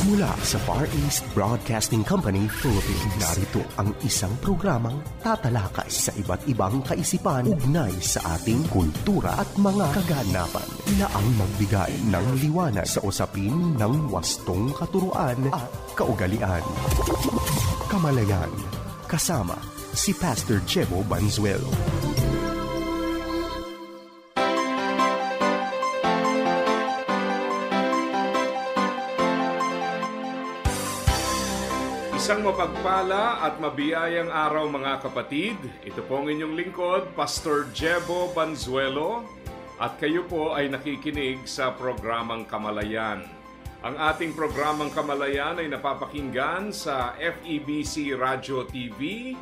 Mula sa Far East Broadcasting Company, Philippines, narito ang isang programang tatalakay sa iba't ibang kaisipan ugnay sa ating kultura at mga kaganapan na ang magbigay ng liwanag sa usapin ng wastong katuruan at kaugalian. Kamalayan, kasama si Pastor Jebo Banzuelo. Isang mapagpala at mabiyayang araw mga kapatid. Ito po ang inyong lingkod, Pastor Jebo Banzuelo, at kayo po ay nakikinig sa programang Kamalayan. Ang ating programang Kamalayan ay napapakinggan sa FEBC Radio TV.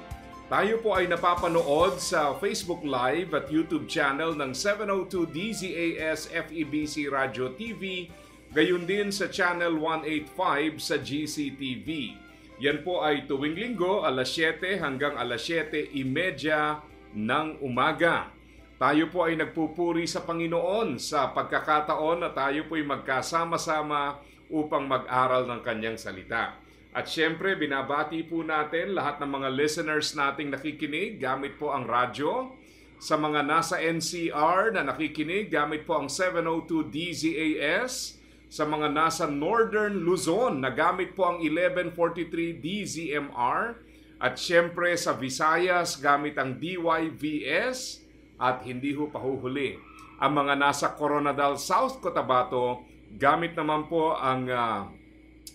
Tayo po ay napapanood sa Facebook Live at YouTube channel ng 702 DZAS FEBC Radio TV, gayon din sa channel 185 sa GCTV. Yan po ay tuwing linggo, alas 7 hanggang alas 7:30 ng umaga. Tayo po ay nagpupuri sa Panginoon sa pagkakataon na tayo po ay magkasama-sama upang mag-aral ng Kanyang salita. At syempre, binabati po natin lahat ng mga listeners nating nakikinig gamit po ang radyo. Sa mga nasa NCR na nakikinig, gamit po ang 702 DZAS. Sa mga nasa Northern Luzon, nagamit po ang 1143 DZMR. At syempre sa Visayas, gamit ang DYVS. At hindi ho pahuhuli, ang mga nasa Coronadal, South Cotabato, gamit naman po ang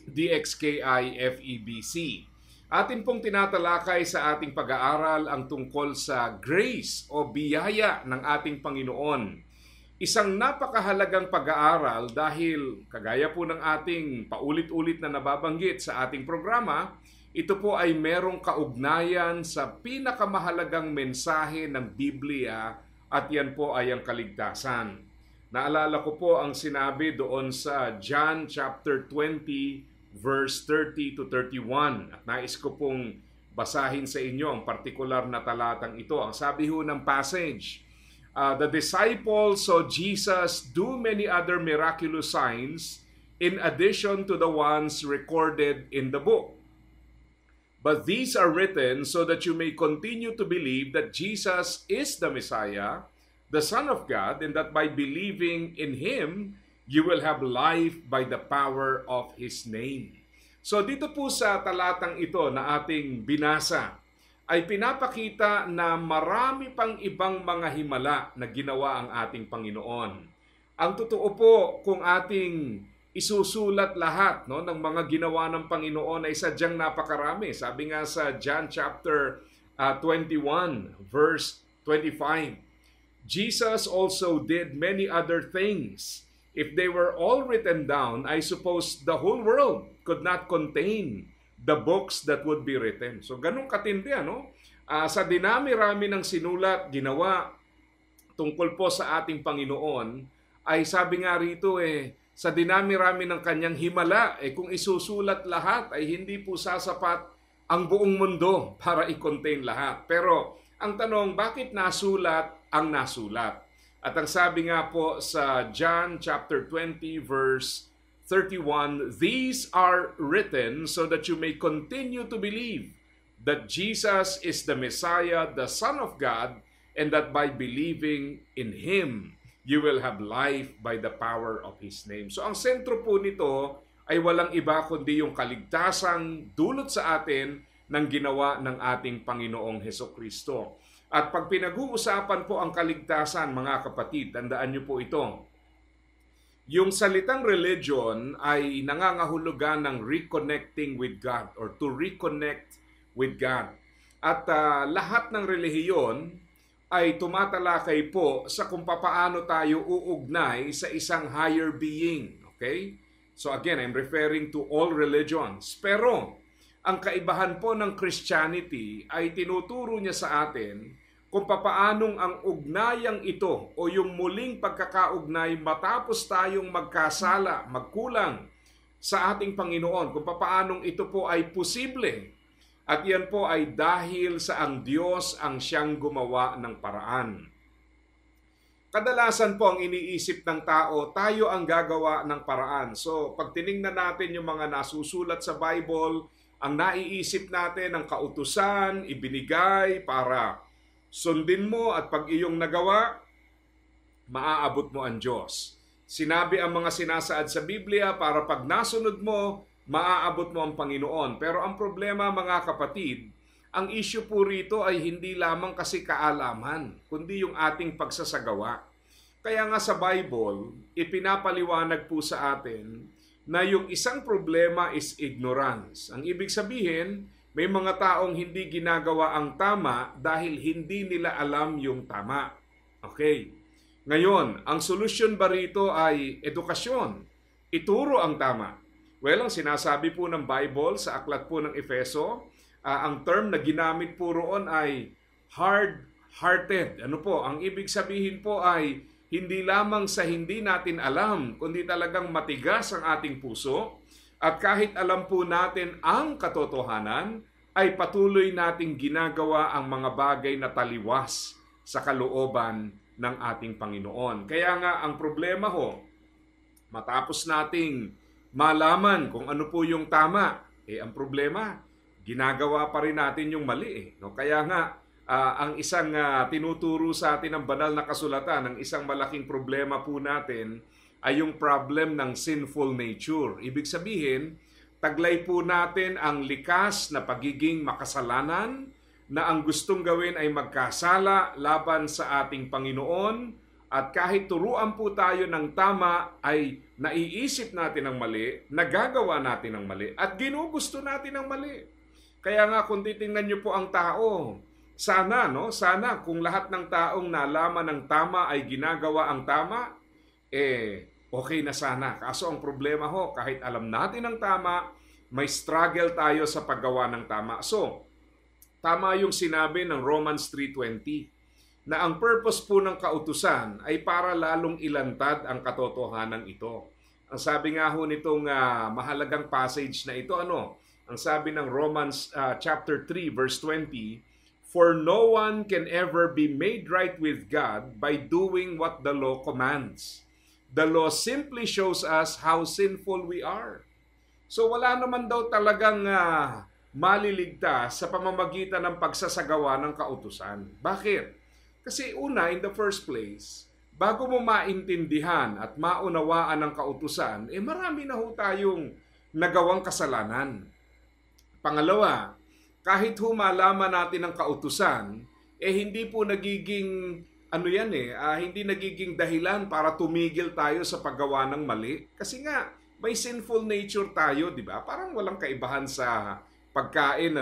DXKI FEBC. Atin pong tinatalakay sa ating pag-aaral ang tungkol sa grace o biyaya ng ating Panginoon. Isang napakahalagang pag-aaral dahil kagaya po ng ating paulit-ulit na nababanggit sa ating programa, ito po ay merong kaugnayan sa pinakamahalagang mensahe ng Biblia at yan po ay ang kaligtasan. Naalala ko po ang sinabi doon sa John chapter 20 verse 30 to 31 at nais ko pong basahin sa inyo ang partikular na talatang ito. Ang sabi ho ng passage, the disciples saw Jesus do many other miraculous signs in addition to the ones recorded in the book. But these are written so that you may continue to believe that Jesus is the Messiah, the Son of God, and that by believing in Him, you will have life by the power of His name. So dito po sa talatang ito na ating binasa, ay pinapakita na marami pang ibang mga himala na ginawa ang ating Panginoon. Ang totoo po, kung ating isusulat lahat ng mga ginawa ng Panginoon ay sadyang napakarami. Sabi nga sa John chapter 21 verse 25, Jesus also did many other things. If they were all written down, I suppose the whole world could not contain the books that would be written. So ganun katindi, ano? Sa dinami-rami ng sinulat, ginawa tungkol po sa ating Panginoon, ay sabi nga rito sa dinami-rami ng kanyang himala, kung isusulat lahat, ay hindi po sasapat ang buong mundo para i-contain lahat. Pero ang tanong, bakit nasulat ang nasulat? At ang sabi nga po sa John chapter 20 verse 31, these are written so that you may continue to believe that Jesus is the Messiah, the Son of God, and that by believing in Him, you will have life by the power of His name. So ang sentro po nito ay walang iba kundi yung kaligtasang dulot sa atin ng ginawa ng ating Panginoong Hesukristo. At pag pinag-uusapan po ang kaligtasan, mga kapatid, tandaan niyo po ito. Yung salitang religion ay nangangahulugan ng reconnecting with God or to reconnect with God. At lahat ng relihiyon ay tumatalakay po sa kung papaano tayo uugnay sa isang higher being. Okay? So again, I'm referring to all religions. Pero ang kaibahan po ng Christianity ay tinuturo niya sa atin kung papaanong ang ugnayang ito o yung muling pagkakaugnay matapos tayong magkasala, magkulang sa ating Panginoon, kung papaanong ito po ay posible. At yan po ay dahil sa ang Diyos ang siyang gumawa ng paraan. Kadalasan po ang iniisip ng tao, tayo ang gagawa ng paraan. So pag tiningnan natin yung mga nasusulat sa Bible, ang naiisip natin ang kautusan, ibinigay para sundin mo at pag iyong nagawa, maaabot mo ang Diyos. Sinabi ang mga sinasaad sa Biblia para pag nasunod mo, maaabot mo ang Panginoon. Pero ang problema mga kapatid, ang issue po rito ay hindi lamang kasi kaalaman, kundi yung ating pagsasagawa. Kaya nga sa Bible, ipinapaliwanag po sa atin na yung isang problema is ignorance. Ang ibig sabihin, may mga taong hindi ginagawa ang tama dahil hindi nila alam yung tama. Okay. Ngayon, ang solusyon ba rito ay edukasyon? Ituro ang tama. Well, ang sinasabi po ng Bible sa aklat po ng Efeso, ang term na ginamit po roon ay hard-hearted. Ano po? Ang ibig sabihin po ay hindi lamang sa hindi natin alam, kundi talagang matigas ang ating puso. At kahit alam po natin ang katotohanan, ay patuloy nating ginagawa ang mga bagay na taliwas sa kalooban ng ating Panginoon. Kaya nga ang problema ho, matapos nating malaman kung ano po yung tama, ang problema, ginagawa pa rin natin yung mali. No? Kaya nga, ang isang tinuturo sa atin ng banal na kasulatan, ang isang malaking problema po natin ay yung problem ng sinful nature. Ibig sabihin, taglay po natin ang likas na pagiging makasalanan na ang gustong gawin ay magkasala laban sa ating Panginoon at kahit turuan po tayo ng tama ay naiisip natin ang mali, nagagawa natin ang mali at ginugusto natin ang mali. Kaya nga kung titingnan niyo po ang tao, sana kung lahat ng taong nalaman ng tama ay ginagawa ang tama, okay na sana. Kaso ang problema ho, kahit alam natin ang tama, may struggle tayo sa paggawa ng tama. So, tama yung sinabi ng Romans 3:20 na ang purpose po ng kautusan ay para lalong ilantad ang katotohanan ito. Ang sabi nga ho nitong mahalagang passage na ito, ang sabi ng Romans chapter 3 verse 20, "For no one can ever be made right with God by doing what the law commands. The law simply shows us how sinful we are." So wala naman daw talagang maliligtas sa pamamagitan ng pagsasagawa ng kautusan. Bakit? Kasi una, in the first place, bago mo maintindihan at maunawaan ang kautusan, marami na ho tayong nagawang kasalanan. Pangalawa, kahit humalaman natin ang kautusan, hindi po nagiging hindi nagiging dahilan para tumigil tayo sa paggawa ng mali. Kasi nga, may sinful nature tayo, di ba? Parang walang kaibahan sa pagkain,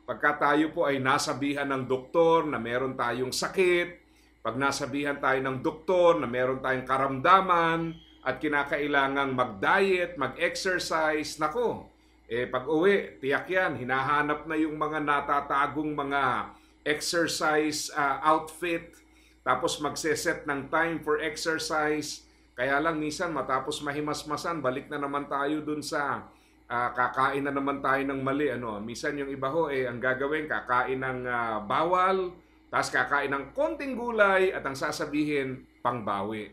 Pagka tayo po ay nasabihan ng doktor na meron tayong sakit, pag nasabihan tayo ng doktor na meron tayong karamdaman at kinakailangang mag-diet, mag-exercise, pag uwi, tiyak yan, hinahanap na yung mga natatagong mga exercise outfit, tapos magseset ng time for exercise. Kaya lang minsan matapos mahimasmasan, balik na naman tayo dun sa kakain na naman tayo ng mali. Minsan yung iba ho, ang gagawin, kakain ng bawal, tapos kakain ng konting gulay at ang sasabihin, pangbawi.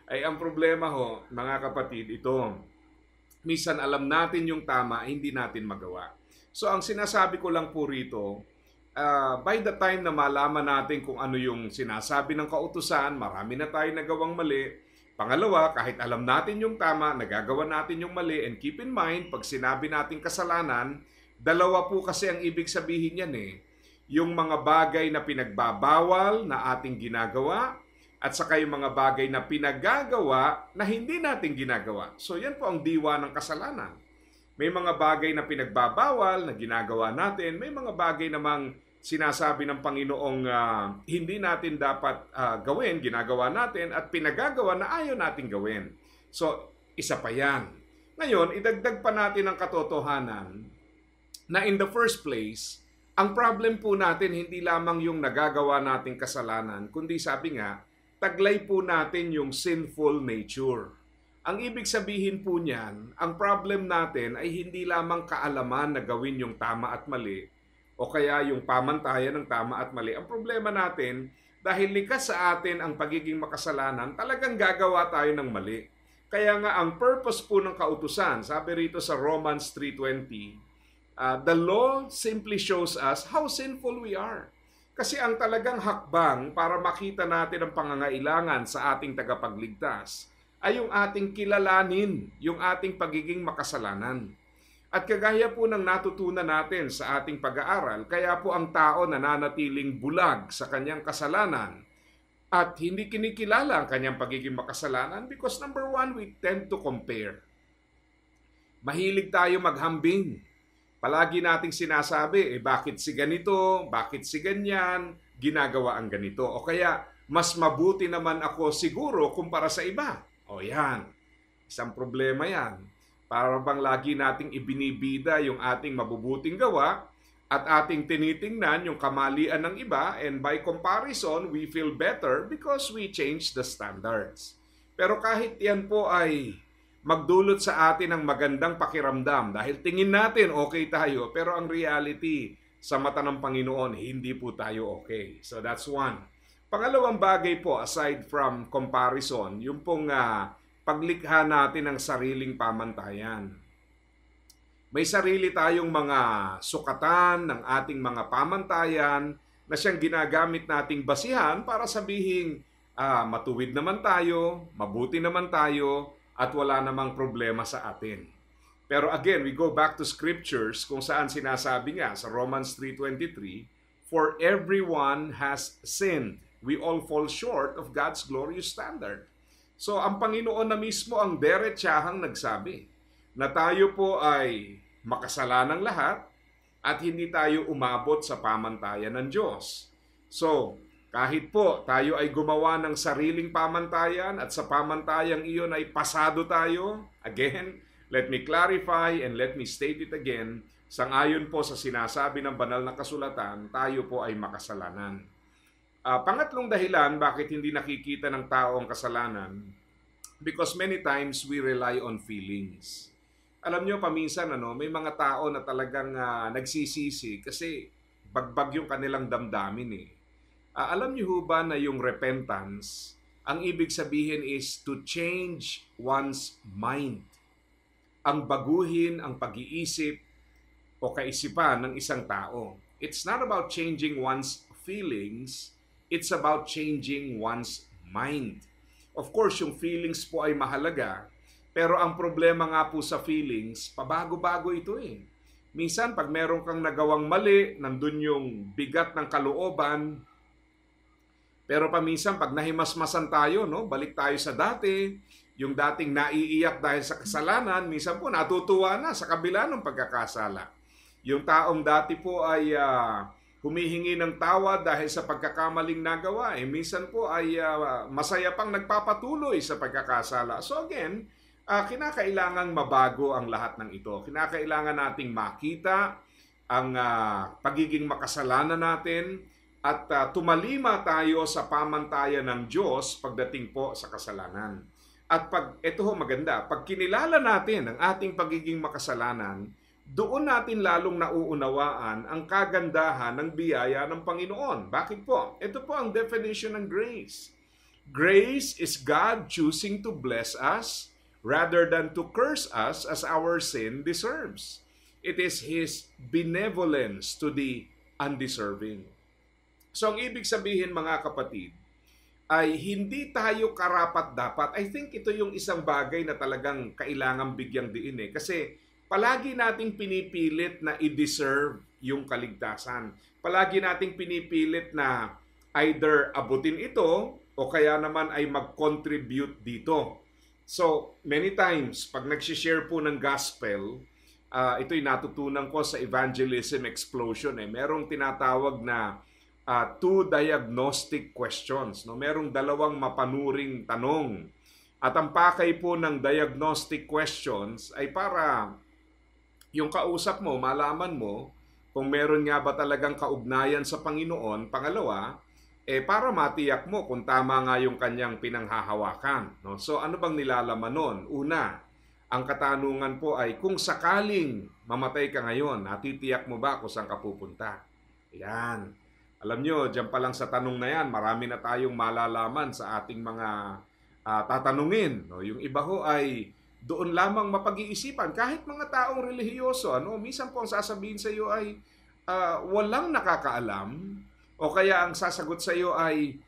Ay ang problema ho, mga kapatid, ito. Minsan alam natin yung tama, hindi natin magawa. So ang sinasabi ko lang po rito, by the time na malaman natin kung ano yung sinasabi ng kautusan, marami na tayo nagawang mali. Pangalawa, kahit alam natin yung tama, nagagawa natin yung mali. And keep in mind, pag sinabi natin kasalanan, dalawa po kasi ang ibig sabihin yan Yung mga bagay na pinagbabawal na ating ginagawa, at saka yung mga bagay na pinagagawa na hindi natin ginagawa. So yan po ang diwa ng kasalanan. May mga bagay na pinagbabawal na ginagawa natin, may mga bagay namang sinasabi ng Panginoong hindi natin dapat gawin, ginagawa natin, at pinagagawa na ayaw natin gawin. So, isa pa yan. Ngayon, idagdag pa natin ang katotohanan na in the first place, ang problem po natin hindi lamang yung nagagawa nating kasalanan, kundi sabi nga, taglay po natin yung sinful nature. Ang ibig sabihin po niyan, ang problem natin ay hindi lamang kaalaman na gawin yung tama at mali, o kaya yung pamantayan ng tama at mali. Ang problema natin, dahil likas sa atin ang pagiging makasalanan, talagang gagawa tayo ng mali. Kaya nga ang purpose po ng kautusan, sabi rito sa Romans 3:20, the law simply shows us how sinful we are. Kasi ang talagang hakbang para makita natin ang pangangailangan sa ating tagapagligtas ay yung ating kilalanin, yung ating pagiging makasalanan. At kagaya po ng natutunan natin sa ating pag-aaral, kaya po ang tao nananatiling bulag sa kanyang kasalanan at hindi kinikilala ang kanyang pagiging makasalanan because number one, we tend to compare. Mahilig tayo maghambing. Palagi nating sinasabi, bakit si ganito, bakit si ganyan, ginagawa ang ganito. O kaya, mas mabuti naman ako siguro kumpara sa iba. O yan, isang problema yan. Para bang lagi nating ibinibida yung ating mabubuting gawa at ating tinitingnan yung kamalian ng iba, and by comparison, we feel better because we change the standards. Pero kahit yan po ay magdulot sa atin ng magandang pakiramdam dahil tingin natin okay tayo, pero ang reality sa mata ng Panginoon, hindi po tayo okay. So that's one. Pangalawang bagay po, aside from comparison, yung pong paglikha natin ng sariling pamantayan. May sarili tayong mga sukatan ng ating mga pamantayan na siyang ginagamit nating basihan para sabihin, matuwid naman tayo, mabuti naman tayo, at wala namang problema sa atin. Pero again, we go back to scriptures kung saan sinasabi nga sa Romans 3:23, for everyone has sinned. We all fall short of God's glorious standard. So ang Panginoon na mismo ang diretsahang nagsabi na tayo po ay makasalanang lahat at hindi tayo umabot sa pamantayan ng Diyos. So, kahit po tayo ay gumawa ng sariling pamantayan at sa pamantayang iyon ay pasado tayo, again, let me clarify and let me state it again, sangayon po sa sinasabi ng banal na kasulatan, tayo po ay makasalanan. Pangatlong dahilan bakit hindi nakikita ng tao ang kasalanan, because many times we rely on feelings. Alam nyo, paminsan may mga tao na talagang nagsisisi kasi bagbag yung kanilang damdamin . Alam nyo ba na yung repentance, ang ibig sabihin is to change one's mind. Ang baguhin ang pag-iisip o kaisipan ng isang tao. It's not about changing one's feelings, it's about changing one's mind. Of course, yung feelings po ay mahalaga, pero ang problema nga po sa feelings, pabago-bago ito . Minsan, pag meron kang nagawang mali, nandun yung bigat ng kalooban. Pero paminsan, pag nahimasmasan tayo, balik tayo sa dati, yung dating naiiyak dahil sa kasalanan, minsan po natutuwa na sa kabila ng pagkakasala. Yung taong dati po ay humihingi ng tawad dahil sa pagkakamaling nagawa, minsan po ay masaya pang nagpapatuloy sa pagkakasala. So again, kinakailangang mabago ang lahat ng ito. Kinakailangan nating makita ang pagiging makasalanan natin at tumalima tayo sa pamantayan ng Diyos pagdating po sa kasalanan. At ito maganda, pag kinilala natin ang ating pagiging makasalanan, doon natin lalong nauunawaan ang kagandahan ng biyaya ng Panginoon. Bakit po? Ito po ang definition ng grace. Grace is God choosing to bless us rather than to curse us as our sin deserves. It is His benevolence to the undeserving. So ang ibig sabihin mga kapatid, ay hindi tayo karapat-dapat. I think ito yung isang bagay na talagang kailangang bigyang diin . Kasi palagi nating pinipilit na i-deserve yung kaligtasan. Palagi nating pinipilit na either abutin ito o kaya naman ay mag-contribute dito. So, many times, pag nag-share po ng gospel, ito'y natutunan ko sa Evangelism Explosion . Merong tinatawag na two diagnostic questions. Merong dalawang mapanuring tanong. At ang pakay po ng diagnostic questions ay para yung kausap mo, malaman mo kung meron nga ba talagang kaugnayan sa Panginoon. Pangalawa, para matiyak mo kung tama nga yung kanyang pinanghahawakan. So ano bang nilalaman nun? Una, ang katanungan po ay kung sakaling mamatay ka ngayon, natitiyak mo ba kung saan ka pupunta? Yan. Alam nyo, dyan pa lang sa tanong na yan, marami na tayong malalaman sa ating mga tatanungin. No? Yung iba ho ay doon lamang mapag-iisipan. Kahit mga taong relihiyoso, minsan po ang sasabihin sa iyo ay walang nakakaalam, o kaya ang sasagot sa iyo ay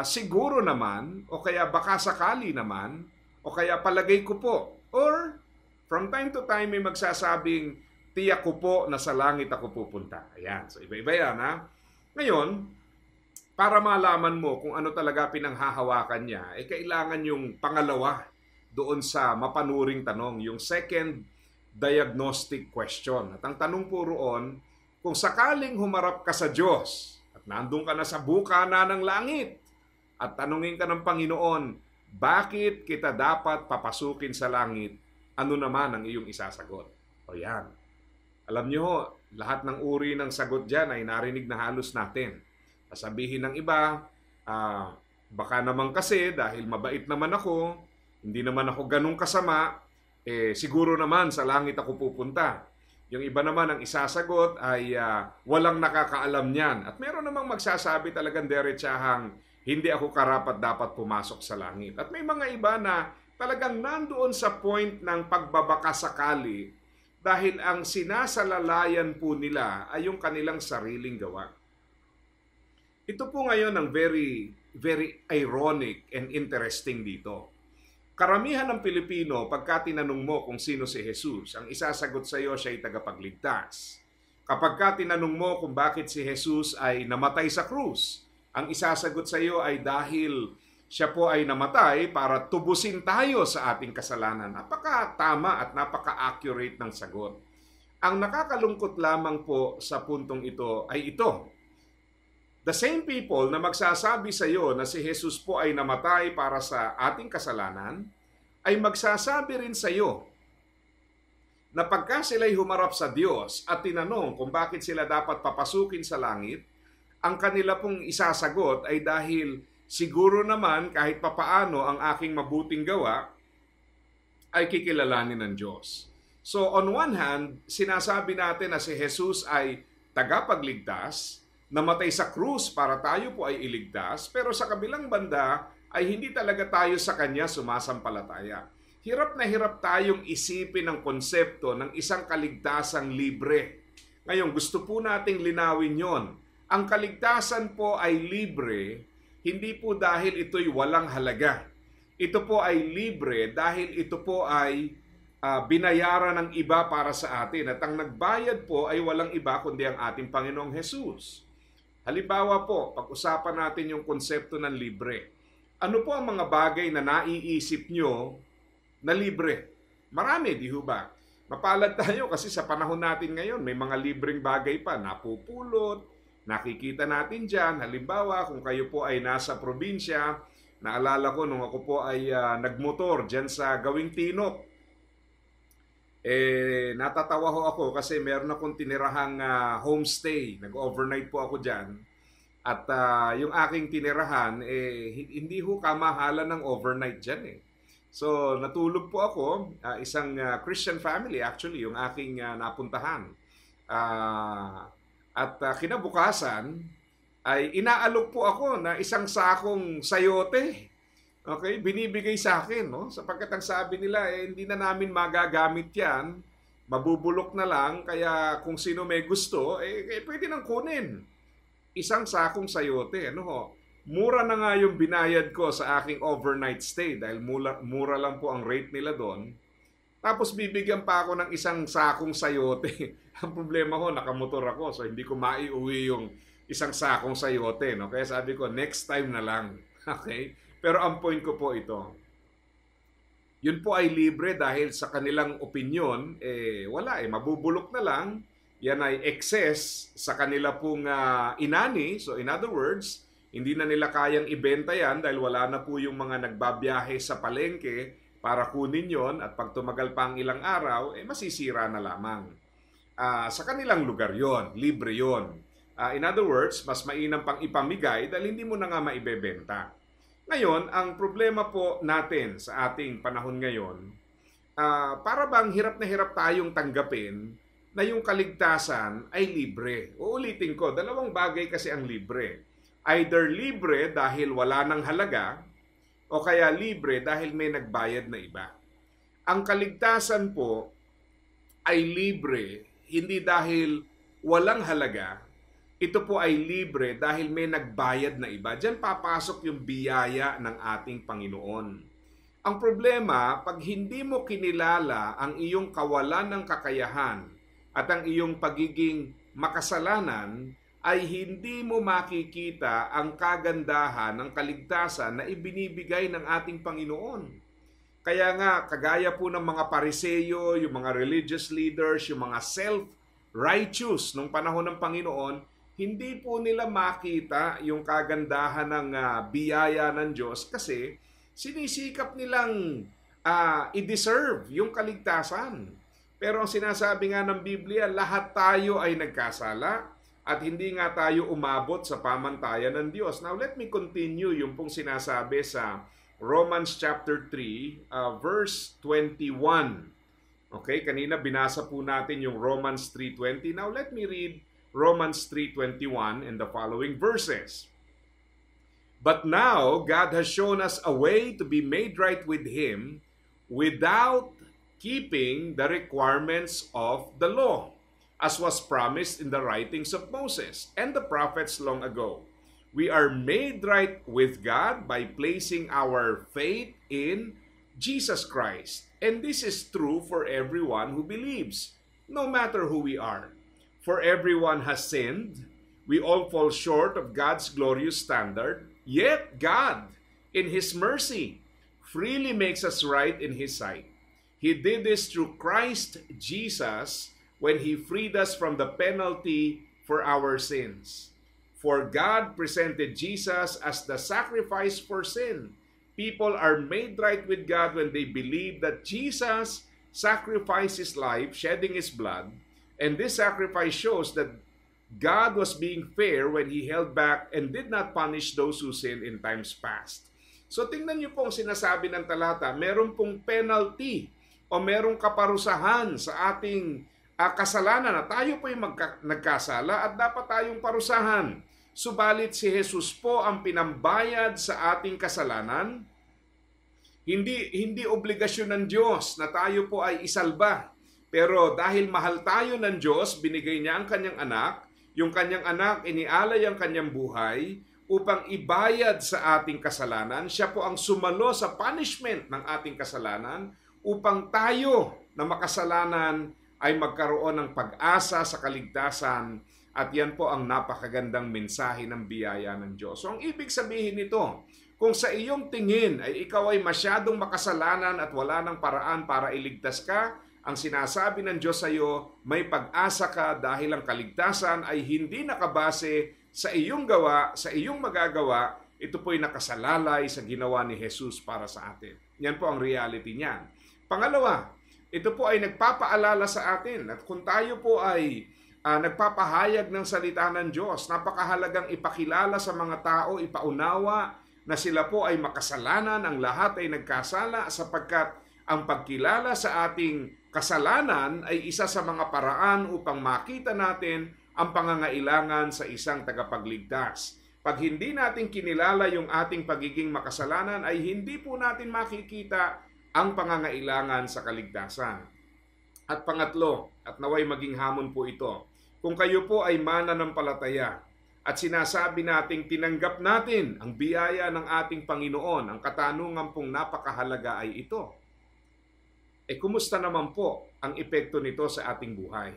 siguro naman, o kaya baka sakali naman, o kaya palagay ko po. Or from time to time may magsasabing, tiyak ko po na sa langit ako pupunta. Ayan, so iba-iba yan ha. Ngayon, para malaman mo kung ano talaga pinanghahawakan niya, kailangan yung pangalawa doon sa mapanuring tanong, yung second diagnostic question. At ang tanong po roon, kung sakaling humarap ka sa Diyos at nandun ka na sa bukana ng langit at tanungin ka ng Panginoon, bakit kita dapat papasukin sa langit? Ano naman ang iyong isasagot? O yan. Alam niyo, lahat ng uri ng sagot dyan ay narinig na halos natin. Sabihin ng iba, baka naman kasi dahil mabait naman ako, hindi naman ako ganun kasama, siguro naman sa langit ako pupunta. Yung iba naman ang isasagot ay walang nakakaalam niyan. At meron namang magsasabi talagang diretsahang hindi ako karapat dapat pumasok sa langit. At may mga iba na talagang nandoon sa point ng pagbabaka sakali dahil ang sinasalalayan po nila ay yung kanilang sariling gawa. Ito po ngayon ang very, very ironic and interesting dito. Karamihan ng Pilipino, pagka tinanong mo kung sino si Jesus, ang isasagot sa iyo siya ay tagapagligtas. Kapag ka tinanong mo kung bakit si Jesus ay namatay sa krus, ang isasagot sa iyo ay dahil siya po ay namatay para tubusin tayo sa ating kasalanan. Napaka-tama at napaka-accurate ng sagot. Ang nakakalungkot lamang po sa puntong ito ay ito. The same people na magsasabi sa iyo na si Jesus po ay namatay para sa ating kasalanan, ay magsasabi rin sa iyo na pagka sila'y humarap sa Diyos at tinanong kung bakit sila dapat papasukin sa langit, ang kanila pong isasagot ay dahil siguro naman kahit papaano ang aking mabuting gawa ay kikilalanin ng Diyos. So on one hand, sinasabi natin na si Jesus ay tagapagligtas, namatay sa krus para tayo po ay iligtas, pero sa kabilang banda ay hindi talaga tayo sa Kanya sumasampalataya. Hirap na hirap tayong isipin ang konsepto ng isang kaligtasang libre. Ngayon, gusto po nating linawin yon. Ang kaligtasan po ay libre, hindi po dahil ito'y walang halaga. Ito po ay libre dahil ito po ay binayaran ng iba para sa atin. At ang nagbayad po ay walang iba kundi ang ating Panginoong Jesus. Halimbawa po, pag-usapan natin yung konsepto ng libre. Ano po ang mga bagay na naiisip nyo na libre? Marami, di ho ba? Mapalad tayo kasi sa panahon natin ngayon, may mga libreng bagay pa, napupulot, nakikita natin dyan. Halimbawa, kung kayo po ay nasa probinsya, naalala ko nung ako po ay nagmotor dyan sa Gawing Tinop. Natatawa ho ako kasi meron akong tinirahang homestay. Nag-overnight po ako dyan. At yung aking tinirahan, hindi ho kamahalan ng overnight dyan eh. So, natulog po ako, isang Christian family actually, yung aking napuntahan. At kinabukasan, ay inaalok po ako na isang sakong sayote. Okay, binibigay sa akin, no? Sapagkat ang sabi nila, hindi na namin magagamit yan, mabubulok na lang, kaya kung sino may gusto, pwede nang kunin. Isang sakong sayote, ano ho? Mura na nga yung binayad ko sa aking overnight stay dahil mura lang po ang rate nila doon. Tapos bibigyan pa ako ng isang sakong sayote. Ang problema ko, nakamotor ako, so hindi ko maiuwi yung isang sakong sayote, no? Kaya sabi ko, next time na lang. Okay? Pero ang point ko po ito, yun po ay libre dahil sa kanilang opinyon, wala mabubulok na lang, yan ay excess sa kanila pong inani. So in other words, hindi na nila kayang ibenta yan dahil wala na po yung mga nagbabiyahe sa palengke para kunin yon at pag tumagal pa ang ilang araw, masisira na lamang. Sa kanilang lugar yon, libre yon. In other words, mas mainam pang ipamigay dahil hindi mo na nga maibebenta. Ngayon, ang problema po natin sa ating panahon ngayon, para bang hirap na hirap tayong tanggapin na yung kaligtasan ay libre. Uulitin ko, dalawang bagay kasi ang libre. Either libre dahil wala ng halaga, o kaya libre dahil may nagbayad na iba. Ang kaligtasan po ay libre, hindi dahil walang halaga. Ito po ay libre dahil may nagbayad na iba. Diyan papasok yung biyaya ng ating Panginoon. Ang problema, pag hindi mo kinilala ang iyong kawalan ng kakayahan at ang iyong pagiging makasalanan, ay hindi mo makikita ang kagandahan ng kaligtasan na ibinibigay ng ating Panginoon. Kaya nga, kagaya po ng mga Pariseyo, yung mga religious leaders, yung mga self-righteous nung panahon ng Panginoon, hindi po nila makita yung kagandahan ng biyaya ng Diyos kasi sinisikap nilang i-deserve yung kaligtasan. Pero ang sinasabi nga ng Biblia, lahat tayo ay nagkasala at hindi nga tayo umabot sa pamantayan ng Diyos. Now, let me continue yung pong sinasabi sa Romans chapter 3, verse 21. Okay, kanina binasa po natin yung Romans 3:20. Now, let me read Romans 3:21 and the following verses. But now, God has shown us a way to be made right with Him without keeping the requirements of the law, as was promised in the writings of Moses and the prophets long ago. We are made right with God by placing our faith in Jesus Christ. And this is true for everyone who believes, no matter who we are. For everyone has sinned. We all fall short of God's glorious standard. Yet God, in His mercy, freely makes us right in His sight. He did this through Christ Jesus, when He freed us from the penalty for our sins. For God presented Jesus as the sacrifice for sin. People are made right with God when they believe that Jesus sacrificed His life, shedding His blood, and this sacrifice shows that God was being fair when He held back and did not punish those who sinned in times past. So tingnan niyo po ang sinasabi ng talata, meron pong penalty o merong kaparusahan sa ating kasalanan na tayo po yung nagkasala at dapat tayong parusahan. Subalit si Jesus po ang pinambayad sa ating kasalanan. Hindi obligasyon ng Diyos na tayo po ay isalba. Pero dahil mahal tayo ng Diyos, binigay niya ang kanyang anak. Yung kanyang anak, inialay ang kanyang buhay upang ibayad sa ating kasalanan. Siya po ang sumalo sa punishment ng ating kasalanan upang tayo na makasalanan ay magkaroon ng pag-asa sa kaligtasan, at yan po ang napakagandang mensahe ng biyaya ng Diyos. So ang ibig sabihin nito, kung sa iyong tingin ay ikaw ay masyadong makasalanan at wala ng paraan para iligtas ka, ang sinasabi ng Diyos sa iyo, may pag-asa ka dahil ang kaligtasan ay hindi nakabase sa iyong gawa, sa iyong magagawa. Ito po'y nakasalalay sa ginawa ni Jesus para sa atin. Yan po ang reality niyan. Pangalawa, ito po ay nagpapaalala sa atin at kung tayo po ay nagpapahayag ng salita ng Diyos, napakahalagang ipakilala sa mga tao, ipaunawa na sila po ay makasalanan, ang lahat ay nagkasala sapagkat ang pagkilala sa ating kasalanan ay isa sa mga paraan upang makita natin ang pangangailangan sa isang tagapagligtas. Pag hindi natin kinilala yung ating pagiging makasalanan ay hindi po natin makikita ang pangangailangan sa kaligtasan. At pangatlo, at naway maging hamon po ito, kung kayo po ay mananampalataya at sinasabi nating tinanggap natin ang biyaya ng ating Panginoon, ang katanungan pong napakahalaga ay ito. Kumusta naman po ang epekto nito sa ating buhay?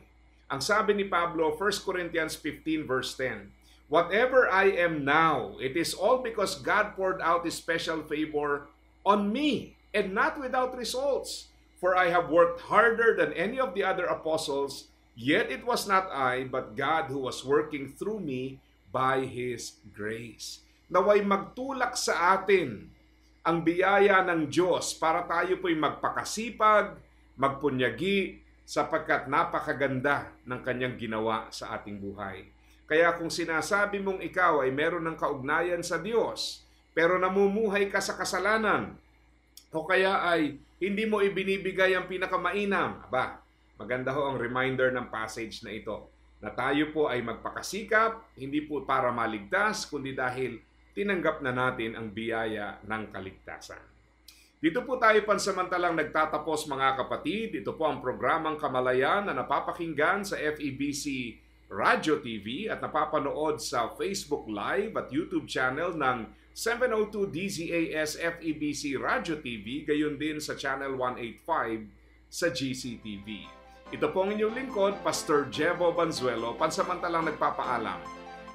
Ang sabi ni Pablo, 1 Corinthians 15 verse 10, whatever I am now, it is all because God poured out His special favor on me, and not without results. For I have worked harder than any of the other apostles, yet it was not I, but God who was working through me by His grace. Naway magtulak sa atin ang biyaya ng Diyos para tayo po'y magpakasipag, magpunyagi, sapagkat napakaganda ng Kanyang ginawa sa ating buhay. Kaya kung sinasabi mong ikaw ay meron ng kaugnayan sa Diyos, pero namumuhay ka sa kasalanan, o kaya ay hindi mo ibinibigay ang pinakamainam, Maganda ho ang reminder ng passage na ito, na tayo po ay magpakasikap, hindi po para maligtas, kundi dahil tinanggap na natin ang biyaya ng kaligtasan. Dito po tayo pansamantalang nagtatapos mga kapatid. Ito po ang programang Kamalayan na napapakinggan sa FEBC Radio TV at napapanood sa Facebook Live at YouTube channel ng 702 DZAS FEBC Radio TV, gayon din sa Channel 185 sa GCTV. Ito po ang inyong lingkod, Pastor Jebo Banzuelo, pansamantalang nagpapaalam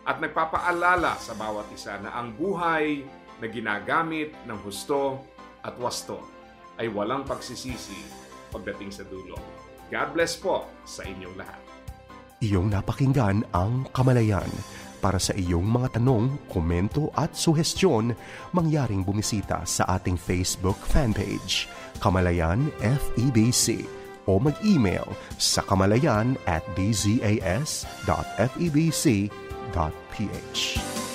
at nagpapaalala sa bawat isa na ang buhay na ginagamit ng husto at wasto ay walang pagsisisi pagdating sa dulo. God bless po sa inyong lahat. Iyong napakinggan ang Kamalayan. Para sa iyong mga tanong, komento at suhestyon, mangyaring bumisita sa ating Facebook fanpage, Kamalayan FEBC, o mag-email sa kamalayan@dzas.febc.ph.